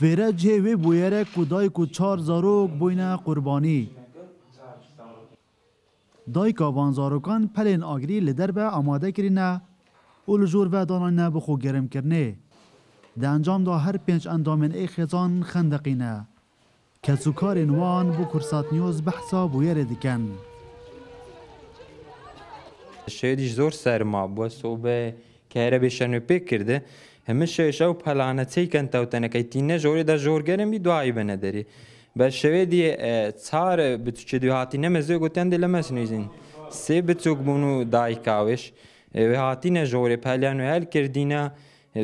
ویره جهوی بویره کودای کو 4 زاروک بوینه قربانی. دای کاوان زاروکان پلین آگری لدر به آماده کرینه و لجور و دانانه بخو گرم کرنه. ده انجام دا هر 5 اندامن ای خزان خندقینه. کسوکار نوان بو کرسات نیوز بحثا بویره دکن. شایدش زور سرما بو صوبه که بشن پیک کرده همه شو پلانه تی کن تو تنکی تینه جوری دا جور گرم بی دعایی بندری بس شویدی صار بتوچه هاتی نمزه گوتن دل مسنیزین سه بتوک بونو دای کاوش و هاتی نجوری پلیانو هل کردینه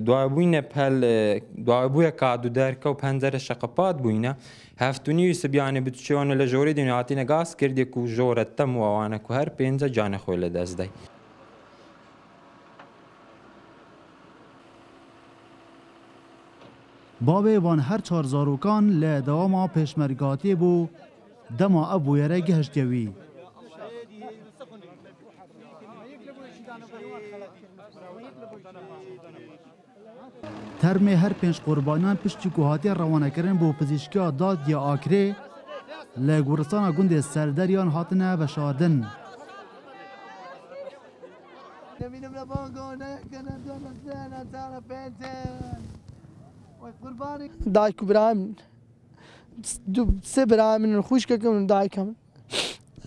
دوابوینه پل دوابوی کادو درکو پنجره شقپات بوینه هفتونی سبیانه بتوچه وانو لجوری دینه هاتی نگاس کردی کو جورت تم و وانه کو هر پنجه جان خویل دست دی. باوی وان هر 4 زاروکان لدواما پیشمرگاتی بو دما ابویره گهشتیوی. ترم هر 5 قربانان پشتی کوهاتی روانه کردن بو پزشکی داد یا آکره لگورستان گوند سردریان هاتنه بشاردن. دایک برام دو سه برام خوش کردم دایکم.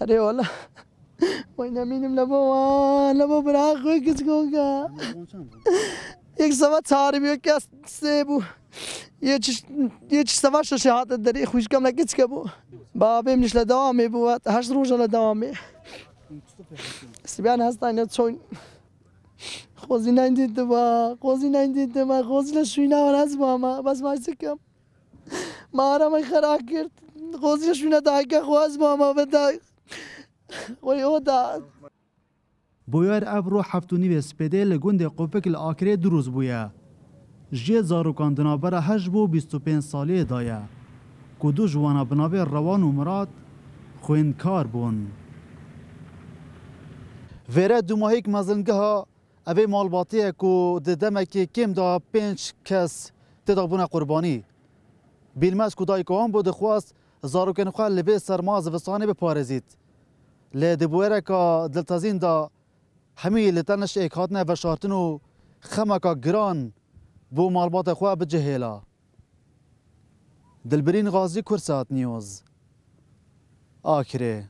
اره والا وای نمینم لبا برای خوی کس کنگا. یک سواد چهاری بیو که سه بو یه چیز سواد شهادت داری خوش کم نکس که بو بابیم نش لدامی بود 8 روز لدامی سبیان هستن چون خوزی نندیده با خوزی لشوینه و از ماما بس مایسی کم ما را می خراب کرد خوزی لشوینه دای که خواست ماما بدای وی او دا بویر ابرو هفتونی به سپیده لگوند قوپک الاکره دروز بویا. جه زاروکان دنابره 8 بو 25 ساله دایا. کدو جوانا بنابه روان و مراد خویندکار بون. ویره دو ماهیک مزنگه ها اوه مالباتیه که ددمه کم دا 5 کس تدابونه قربانی. بیلمز کدای که هم بود خواست زاروکان خواه لبه سرماز وستانه بپارزید. لدبویره که دلتازین دا همی لتنش اکهاتنه و شارتن و خمکا گران بو مالبات خواه بجهیلا. دلبرین غازی کرسات نیوز آکره.